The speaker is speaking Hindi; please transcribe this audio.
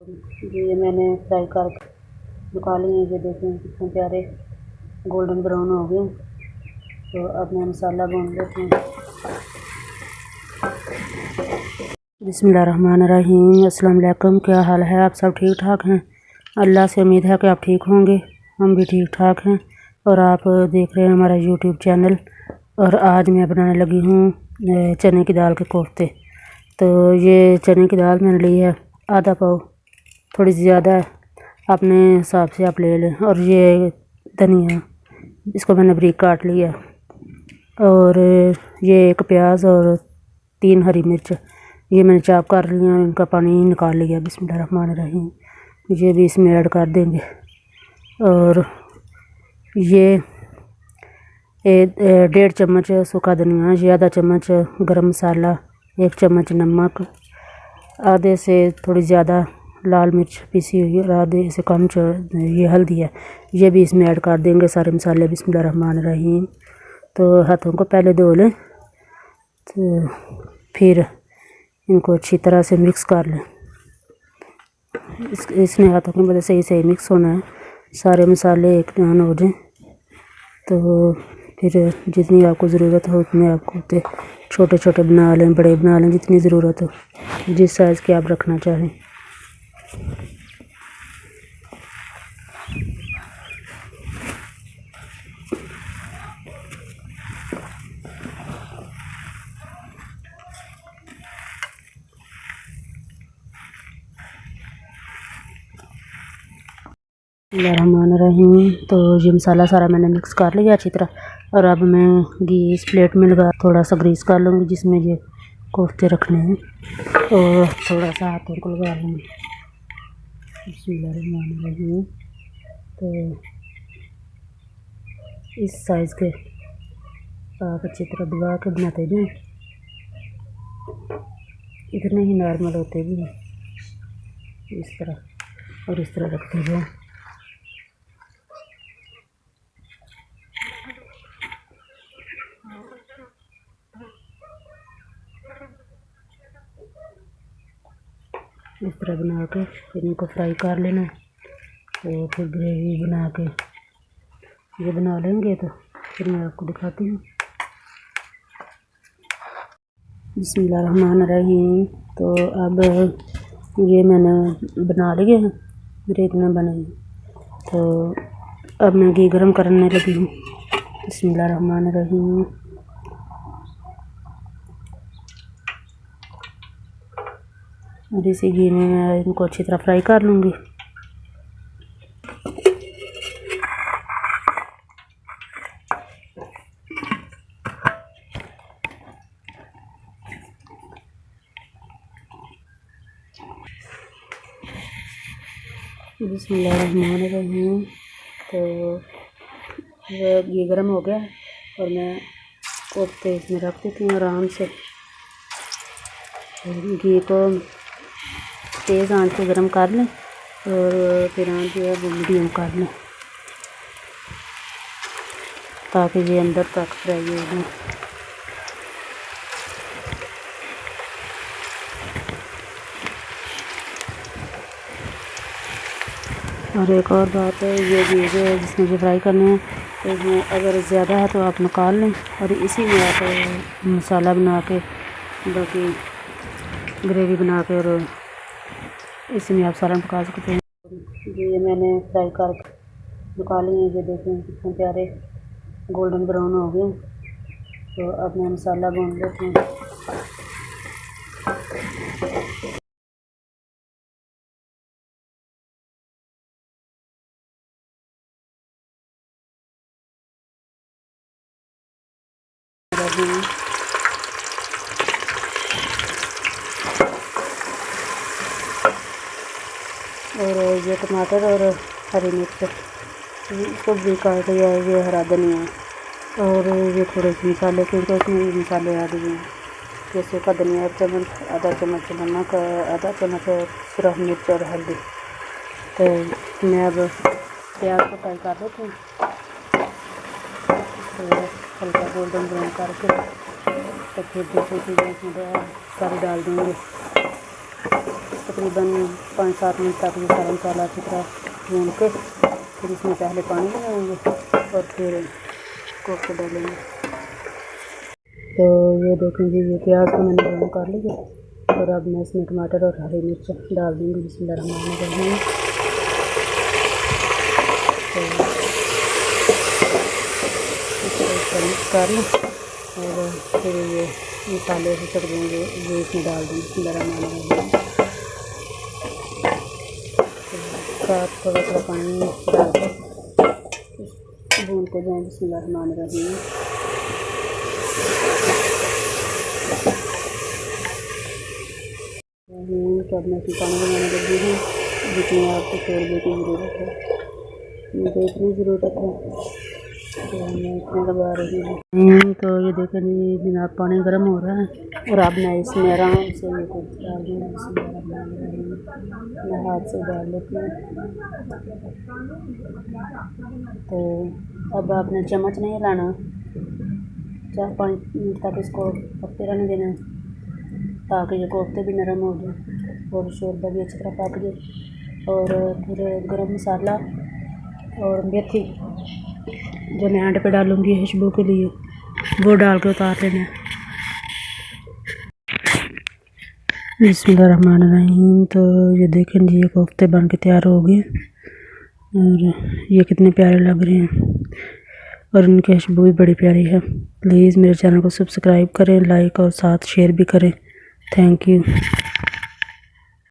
ये मैंने फ्राई कर निकाली हैं। ये देखें कितने प्यारे गोल्डन ब्राउन हो गए। तो अब मैं मसाला भून लेती हूँ। बिस्मिल्लाहिर्रहमानिर्रहीम। अस्सलाम वालेकुम। क्या हाल है? आप सब ठीक ठाक हैं? अल्लाह से उम्मीद है कि आप ठीक होंगे। हम भी ठीक ठाक हैं और आप देख रहे हैं हमारा यूट्यूब चैनल। और आज मैं बनाने लगी हूँ चने की दाल के कोफ्ते। तो ये चने की दाल मैंने ली है आधा पाव, थोड़ी ज़्यादा है, अपने हिसाब से आप ले लें। और ये धनिया, इसको मैंने बारीक काट लिया। और ये एक प्याज और 3 हरी मिर्च ये मैंने चॉप कर लिया, इनका पानी निकाल लिया। बिस्मिल्लाहिर्रहमानिर्रहीम। ये भी इसमें ऐड कर देंगे। और ये 1.5 चम्मच सूखा धनिया, ये आधा चम्मच गरम मसाला, 1 चम्मच नमक, आधे से थोड़ी ज़्यादा लाल मिर्च पीसी हुई और आधे से कम ये हल्दी है, ये भी इसमें ऐड कर देंगे सारे मसाले। बिस्मिल्लाहिर्रहमानिर्रहीम। तो हाथों को पहले धो लें, तो फिर इनको अच्छी तरह से मिक्स कर लें। इसमें हाथों की मदद से सही मिक्स होना है, सारे मसाले एक ध्यान हो जाएं। तो फिर जितनी आपको ज़रूरत हो उतने आपको छोटे छोटे बना लें, बड़े बना लें, जितनी ज़रूरत हो, जिस साइज़ के आप रखना चाहें। बिस्मिल्लाहिर्रहमानिर्रहीम। तो ये मसाला सारा मैंने मिक्स कर लिया अच्छी तरह। और अब मैं घी इस प्लेट में लगा थोड़ा सा ग्रीस कर लूँगी जिसमें ये कोफ्ते रखने हैं, और थोड़ा सा हाथों को लगा लूँगी। बिस्मिल्लाहिर्रहमानिर्रहीम। तो इस साइज़ के आप अच्छी तरह दबा के बनाते जाएँ, इतने ही नॉर्मल होते भी हैं। इस तरह और इस तरह रखते जाएँ। इस तरह बना के फिर इनको फ्राई कर लेना। तो फिर ग्रेवी बना के ये बना लेंगे, तो फिर मैं आपको दिखाती हूँ। बिस्मिल्लाहिर्रहमानिर्रहीम। तो अब ये मैंने बना लिए हैं, मेरे इतने बने हैं। तो अब मैं घी गरम करने लगी हूँ। बिस्मिल्लाहिर्रहमानिर्रहीम। और इसी घी में मैं इनको अच्छी तरह फ्राई कर लूँगी। बिस्मिल्लाहिर्रहमानिर्रहीम। तो ये गर्म हो गया और मैं कोफ्ते इसमें रख देती हूँ आराम से। घी को तेज़ आंच पे गर्म कर लें और फिर आंच जो है वो मीडियम कर लें, ताकि ये अंदर तक फ्राई हो जाए। और एक और बात है, ये भी जो है जिसमें जो फ्राई करने हैं, तो इसमें अगर ज़्यादा है तो आप निकाल लें और इसी में आप मसाला बना के, बाकी ग्रेवी बना के, और इसी में आप सालन पका सकते हैं। ये मैंने फ्राई कर निकाली हैं। ये देखें कितने प्यारे गोल्डन ब्राउन हो गए। तो अब मैं मसाला भून लेती हूँ। और ये टमाटर और हरी मिर्च इसको भी काट लिया है, ये हरा धनिया है। और ये थोड़े से मसाले, क्योंकि इसमें मसाले ऐड हुए हैं, जैसे का धनिया 1 चम्मच, आधा चम्मच नमक, आधा चम्मच सुरख मिर्च और हल्दी। तो मैं अब प्याज को फ्राई कर लेती हूँ, तो हल्का गोल्डन ब्राउन करके तो फिर दूसरी चीज़ें इसमें सारी डाल दूँगी। तकरीबन 5-7 मिनट तक ये सारा मसाला अच्छी तरह भून के फिर इसमें पहले पानी लगाएंगे और फिर कोफ्ते डालेंगे। तो ये देखें जी, ये प्याज को मैंने ब्राउन कर लिया और अब मैं इसमें टमाटर और हरी मिर्च डाल दूँगी। बिस्मिल्लाहिर्रहमानिर्रहीम। तो इसको मिक्स कर लें और फिर ये मसाले भी चढ़ देंगे, ये इसमें डाल देंगे। बिस्मिल्लाहिर्रहमानिर्रहीम। साथ थोड़ा थोड़ा पानी डाल कर भूनते जाएँ। बिस्मिल्लाहिर्रहमानिर्रहीम। तो अब मैं इसमें पानी बनाने लगी हूँ जितनी आपको शोरबे की ज़रूरत है, मुझे इतनी ज़रूरत है तो मैं इतना दबा रही हूँ। तो ये देखें जी जनाब, पानी गर्म हो रहा है और अब मैं इसमें आराम से ये कुछ डाल दूँगी। मैं हाथ से डाल लेती हूँ। तो अब आपने चम्मच नहीं हिलाना, 4-5 मिनट तक इसको पकते रहने देना ताकि ये कोफ्ते भी नरम हो जाए और शोरबा भी अच्छी तरह पक जाए। और फिर गरम मसाला और मेथी जो मैं एंड पे डालूँगी खुशबू के लिए, वो डाल के उतार लेना। बिस्मिल्लाहिर्रहमानिर्रहीम। तो ये देखें जी, ये कोफ्ते बन के तैयार हो गए और ये कितने प्यारे लग रहे हैं और इनकी खुशबू भी बड़ी प्यारी है। प्लीज़ मेरे चैनल को सब्सक्राइब करें, लाइक और साथ शेयर भी करें। Thank you.